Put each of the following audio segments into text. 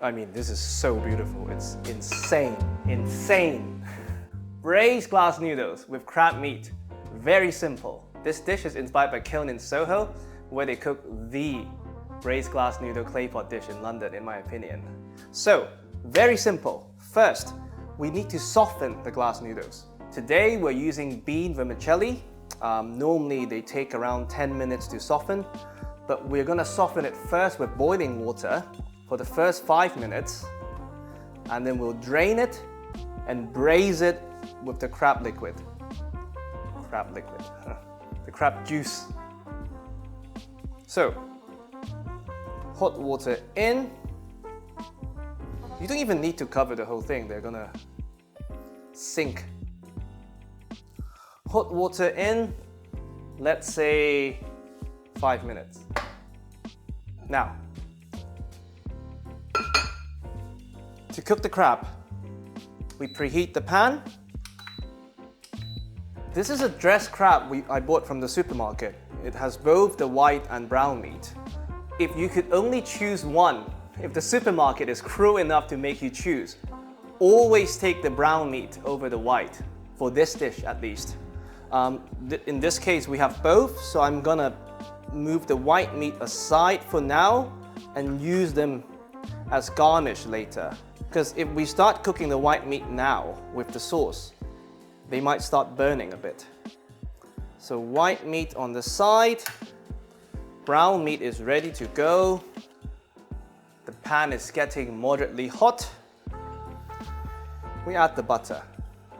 I mean, this is so beautiful. It's insane, insane. Braised glass noodles with crab meat. Very simple. This dish is inspired by Kiln in Soho, where they cook the braised glass noodle clay pot dish in London, in my opinion. So, very simple. First, we need to soften the glass noodles. Today, we're using bean vermicelli. Normally, they take around 10 minutes to soften, but we're gonna soften it first with boiling water for the first 5 minutes, and then we'll drain it and braise it with the crab liquid. The crab juice. So, hot water in. You don't even need to cover the whole thing, they're gonna sink. Hot water in, let's say 5 minutes. Now, to cook the crab, we preheat the pan. This is a dressed crab I bought from the supermarket. It has both the white and brown meat. If you could only choose one, if the supermarket is cruel enough to make you choose, always take the brown meat over the white, for this dish at least. In this case, we have both, so I'm gonna move the white meat aside for now and use them as garnish later. Because if we start cooking the white meat now with the sauce, they might start burning a bit. So white meat on the side, brown meat is ready to go. The pan is getting moderately hot. We add the butter.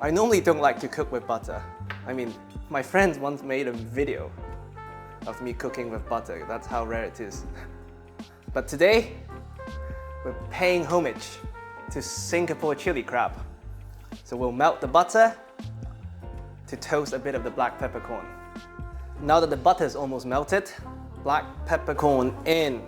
I normally don't like to cook with butter. I mean, my friends once made a video of me cooking with butter. That's how rare it is. But today, we're paying homage to Singapore chili crab. So we'll melt the butter to toast a bit of the black peppercorn. Now that the butter is almost melted, black peppercorn in.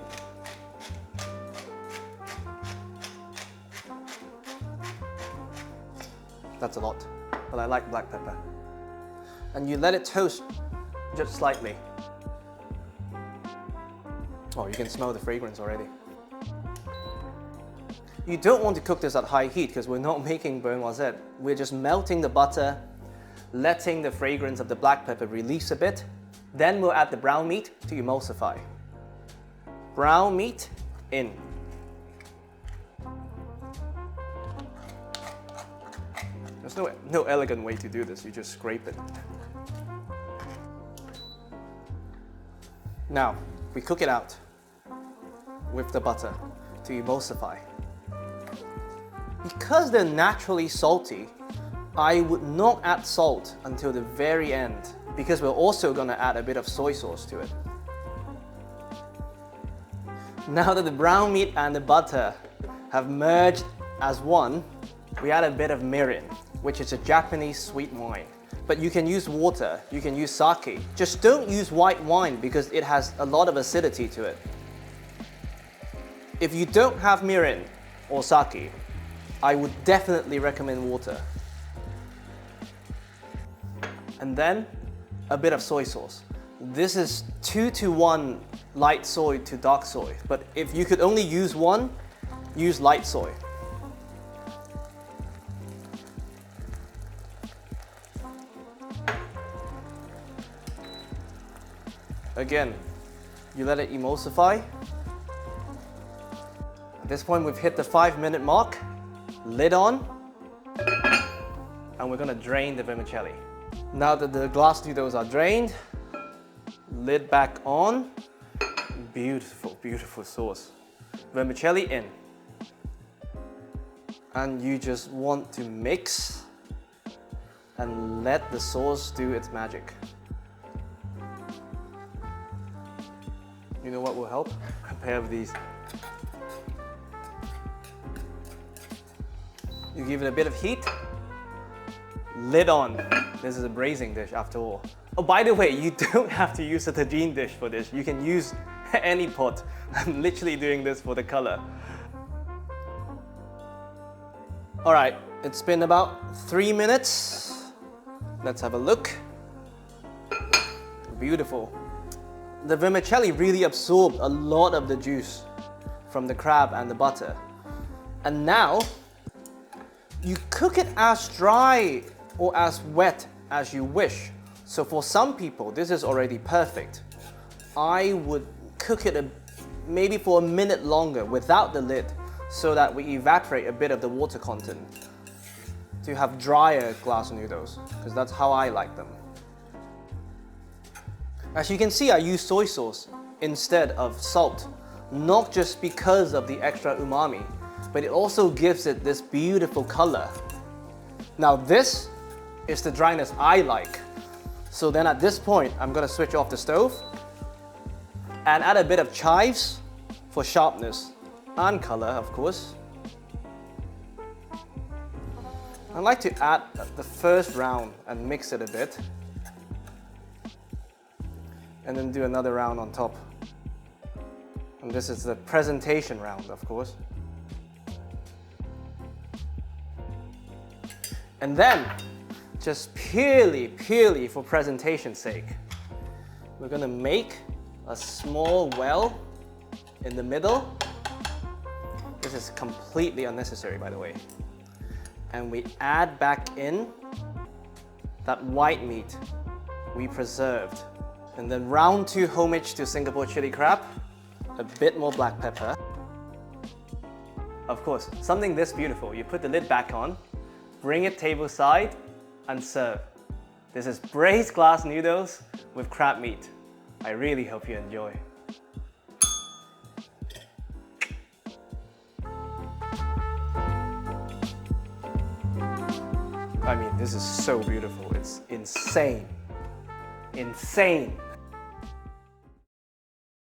That's a lot, but I like black pepper. And you let it toast just slightly. Oh, you can smell the fragrance already. You don't want to cook this at high heat because we're not making beurre noisette. We're just melting the butter, letting the fragrance of the black pepper release a bit. Then we'll add the brown meat to emulsify. Brown meat in. There's no elegant way to do this, you just scrape it. Now, we cook it out with the butter to emulsify. Because they're naturally salty, I would not add salt until the very end, because we're also going to add a bit of soy sauce to it. Now that the brown meat and the butter have merged as one, we add a bit of mirin, which is a Japanese sweet wine. But you can use water, you can use sake. Just don't use white wine because it has a lot of acidity to it. If you don't have mirin or sake, I would definitely recommend water. And then a bit of soy sauce. This is 2-to-1 light soy to dark soy, but if you could only use one, use light soy. Again, you let it emulsify. At this point, we've hit the 5-minute mark. Lid on, and we're gonna drain the vermicelli. Now that the glass noodles are drained, lid back on. Beautiful, beautiful sauce. Vermicelli in. And you just want to mix and let the sauce do its magic. You know what will help? A pair of these. You give it a bit of heat, lid on. This is a braising dish after all. Oh, by the way, you don't have to use a tagine dish for this. You can use any pot. I'm literally doing this for the color. All right, it's been about 3 minutes. Let's have a look. Beautiful. The vermicelli really absorbed a lot of the juice from the crab and the butter. And now, you cook it as dry or as wet as you wish. So for some people, this is already perfect. I would cook it maybe for a minute longer without the lid so that we evaporate a bit of the water content to have drier glass noodles, because that's how I like them. As you can see, I use soy sauce instead of salt, not just because of the extra umami, but it also gives it this beautiful color. Now this is the dryness I like. So then at this point, I'm gonna switch off the stove and add a bit of chives for sharpness and color, of course. I like to add the first round and mix it a bit, and then do another round on top. And this is the presentation round, of course. And then, just purely for presentation's sake, we're gonna make a small well in the middle. This is completely unnecessary, by the way. And we add back in that white meat we preserved. And then round 2 homage to Singapore chili crab, a bit more black pepper. Of course, something this beautiful, you put the lid back on, bring it tableside, and serve. This is braised glass noodles with crab meat. I really hope you enjoy. I mean, this is so beautiful. It's insane. Insane.